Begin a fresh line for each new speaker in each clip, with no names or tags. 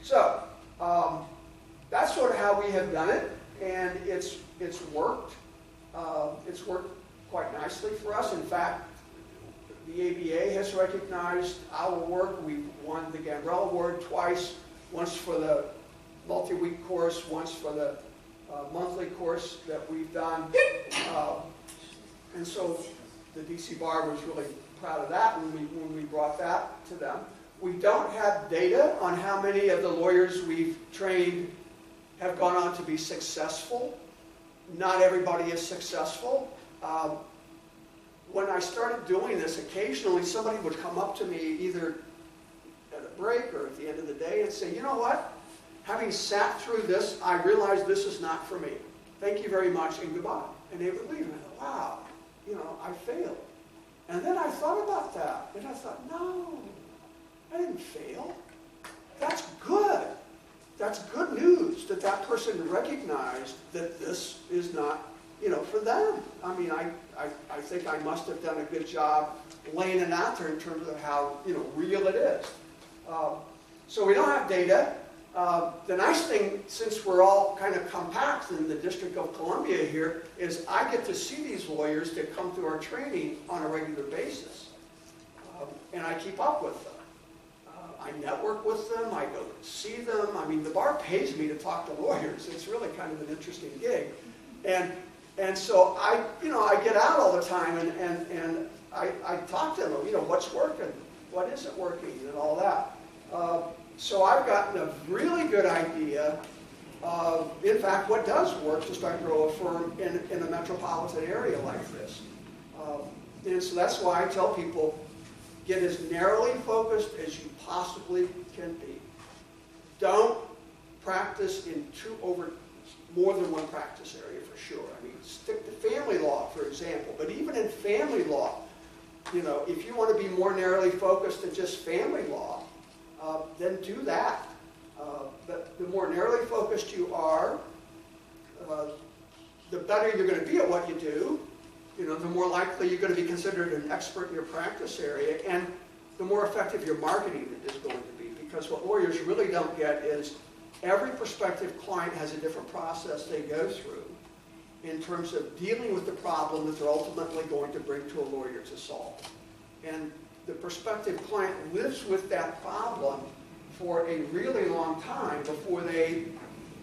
So that's sort of how we have done it, and it's worked. It's worked quite nicely for us. In fact, the ABA has recognized our work. We've won the Gambrell Award twice, once for the multi-week course, once for the monthly course that we've done. And so the DC Bar was really proud of that when we brought that to them. We don't have data on how many of the lawyers we've trained have gone on to be successful. Not everybody is successful. When I started doing this, occasionally somebody would come up to me either at a break or at the end of the day and say, you know what? Having sat through this, I realized this is not for me. Thank you very much and goodbye. And they would leave and I thought, wow, you know, I failed. And then I thought about that and I thought, no, I didn't fail. That's good. That's good news that that person recognized that this is not, you know, for them. I mean, I think I must have done a good job laying it out there in terms of how, you know, real it is. So we don't have data. The nice thing, since we're all kind of compact in the District of Columbia here, is I get to see these lawyers that come through our training on a regular basis. And I keep up with them. I network with them, I go see them. I mean, the bar pays me to talk to lawyers. It's really kind of an interesting gig. And so I get out all the time and I talk to them, you know, what's working, what isn't working, and all that. So I've gotten a really good idea of, in fact, what does work to start and grow a firm in a metropolitan area like this. And so that's why I tell people, get as narrowly focused as you possibly can be. Don't practice in more than one practice area for sure. I mean, stick to family law, for example. But even in family law, you know, if you want to be more narrowly focused than just family law, then do that. But the more narrowly focused you are, the better you're going to be at what you do. You know, the more likely you're going to be considered an expert in your practice area, and the more effective your marketing is going to be. Because what lawyers really don't get is every prospective client has a different process they go through in terms of dealing with the problem that they're ultimately going to bring to a lawyer to solve. And the prospective client lives with that problem for a really long time before they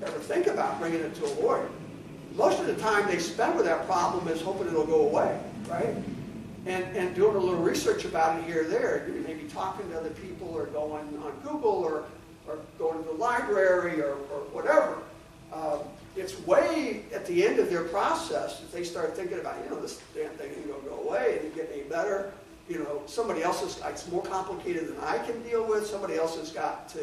ever think about bringing it to a lawyer. Most of the time they spend with that problem is hoping it'll go away, right? And doing a little research about it here or there, maybe talking to other people or going on Google or going to the library or whatever. It's way at the end of their process that they start thinking about, you know, this damn thing ain't going to go away, and get any better. You know, somebody else it's more complicated than I can deal with. Somebody else has got to,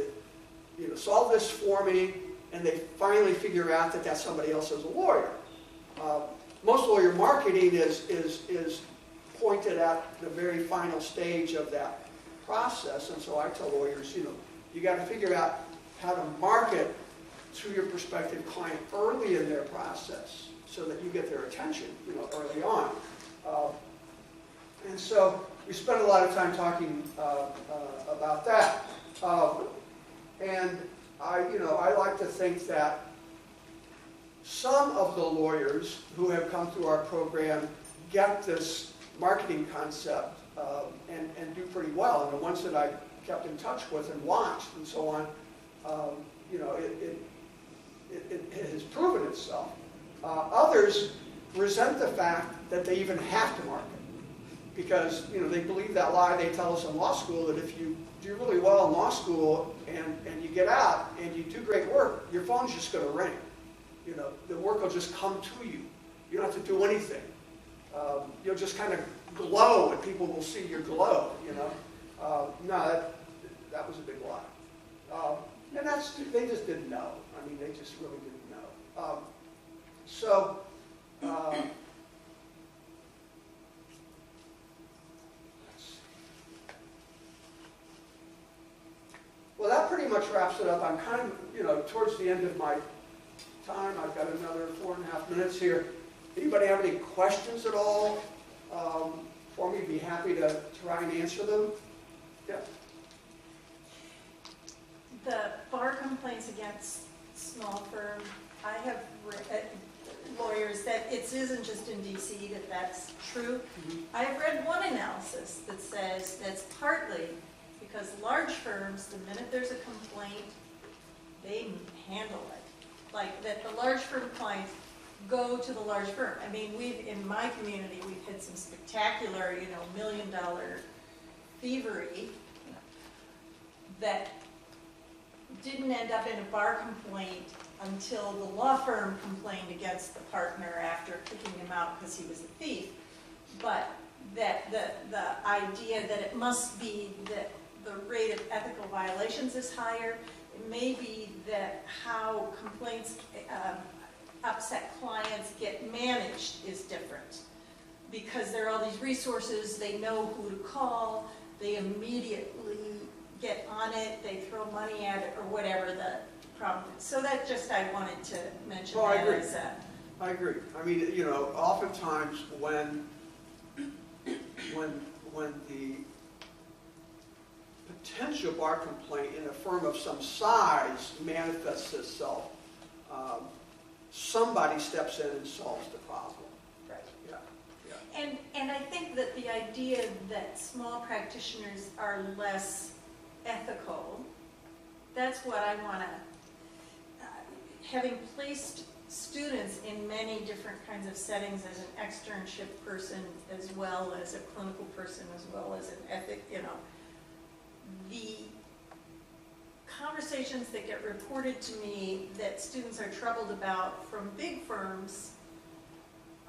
you know, solve this for me. And they finally figure out that that somebody else is a lawyer. Most lawyer marketing is pointed at the very final stage of that process. And so I tell lawyers, you know, you got to figure out how to market to your prospective client early in their process so that you get their attention, you know, early on. And so we spend a lot of time talking about that. And I like to think that some of the lawyers who have come through our program get this marketing concept and do pretty well. And the ones that I've kept in touch with and watched and so on, you know, it has proven itself. Others resent the fact that they even have to market because, you know, they believe that lie they tell us in law school that if you do really well in law school and you get out and you do great work, your phone's just going to ring. You know, the work will just come to you. You don't have to do anything. You'll just kind of glow and people will see your glow, you know. No, that was a big lie. And they just didn't know. I mean, they just really didn't know. Well, that pretty much wraps it up. I'm kind of, you know, towards the end of my time. I've got another 4.5 minutes here. Anybody have any questions at all for me? Be happy to try and answer them. Yeah.
The bar comes complaints against small firm. I have lawyers that it isn't just in DC that that's true. I have read one analysis that says that's partly because large firms, the minute there's a complaint, they handle it. Like that the large firm clients go to the large firm. I mean, in my community, we've had some spectacular, $1 million thievery that didn't end up in a bar complaint until the law firm complained against the partner after kicking him out because he was a thief. But that the idea that it must be that the rate of ethical violations is higher, it may be that how complaints upset clients get managed is different. Because there are all these resources, they know who to call, they immediately get on it, they throw money at it, or whatever the problem is. So that just, I wanted to mention
Well,
that as a...
I agree. I mean, oftentimes when the potential bar complaint in a firm of some size manifests itself, somebody steps in and solves the problem.
Right.
Yeah.
And I think that the idea that small practitioners are less ethical, that's what I want to, having placed students in many different kinds of settings as an externship person, as well as a clinical person, as well as an ethic, the conversations that get reported to me that students are troubled about from big firms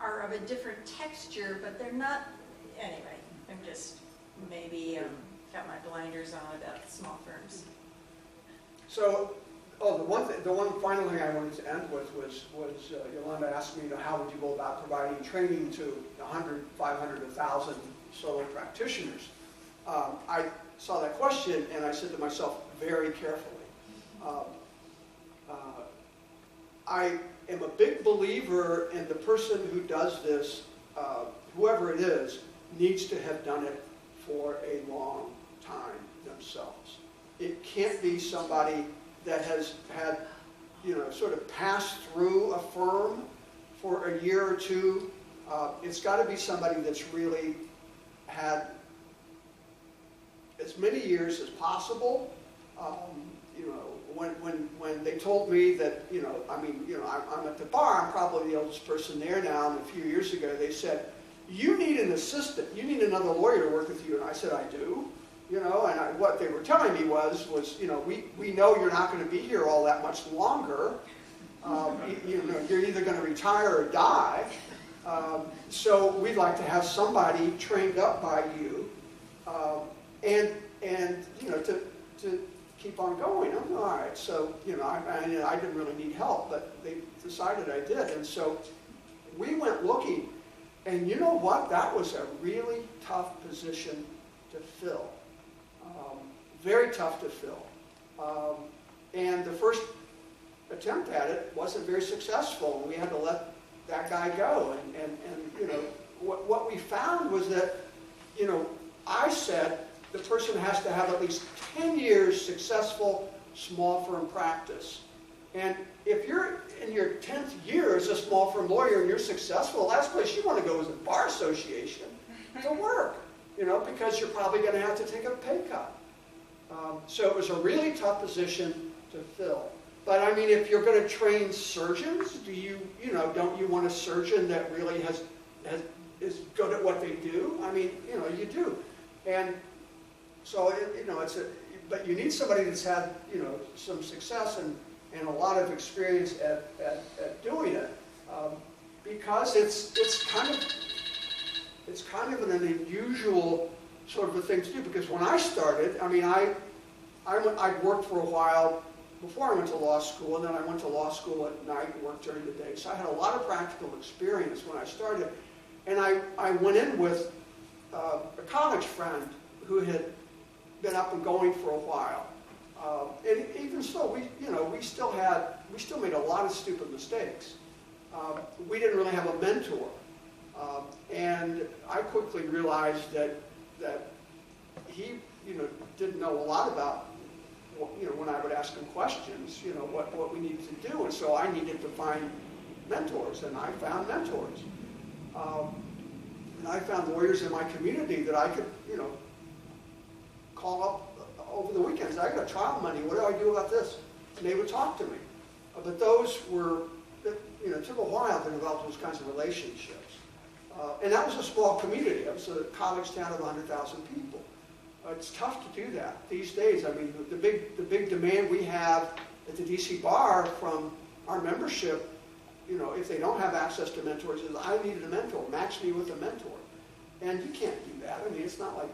are of a different texture, but they're not, anyway, I'm just maybe got my blinders on about small firms.
So, the one final thing I wanted to end with was Yolanda asked me, how would you go about providing training to 100, 500, 1,000 solo practitioners? I saw that question and I said to myself very carefully, I am a big believer in the person who does this, whoever it is, needs to have done it for a long time themselves. It can't be somebody that has had, sort of passed through a firm for a year or two. It's got to be somebody that's really had as many years as possible. When they told me that, I'm at the bar, I'm probably the oldest person there now, and a few years ago they said, you need an assistant, you need another lawyer to work with you, and I said, I do. And what they were telling me was we know you're not going to be here all that much longer. You're either going to retire or die. So we'd like to have somebody trained up by you, and to keep on going. I'm all right. So I didn't really need help, but they decided I did, and so we went looking. And you know what? That was a really tough position to fill. Very tough to fill. And the first attempt at it wasn't very successful, and we had to let that guy go. And what we found was that, I said the person has to have at least 10 years successful small firm practice. And if you're in your 10th year as a small firm lawyer and you're successful, the last place you want to go is a bar association to work, because you're probably going to have to take a pay cut. So it was a really tough position to fill. But I mean, if you're going to train surgeons, don't you want a surgeon that really is good at what they do? I mean, you do. And so, but you need somebody that's had, some success and a lot of experience at doing it, because it's kind of an unusual sort of a thing to do. Because when I started, I mean, I worked for a while before I went to law school, and then I went to law school at night and worked during the day. So I had a lot of practical experience when I started, and I went in with a college friend who had been up and going for a while. And even so, we still made a lot of stupid mistakes. We didn't really have a mentor, and I quickly realized that he, didn't know a lot about when I would ask them questions, what we needed to do. And so I needed to find mentors, and I found mentors. And I found lawyers in my community that I could, call up over the weekends. I got trial money. What do I do about this? And they would talk to me. But those were, it took a while to develop those kinds of relationships. And that was a small community. It was a college town of 100,000 people. It's tough to do that these days. I mean, the big demand we have at the DC Bar from our membership, if they don't have access to mentors, is I needed a mentor. Match me with a mentor. And you can't do that. I mean, it's not like,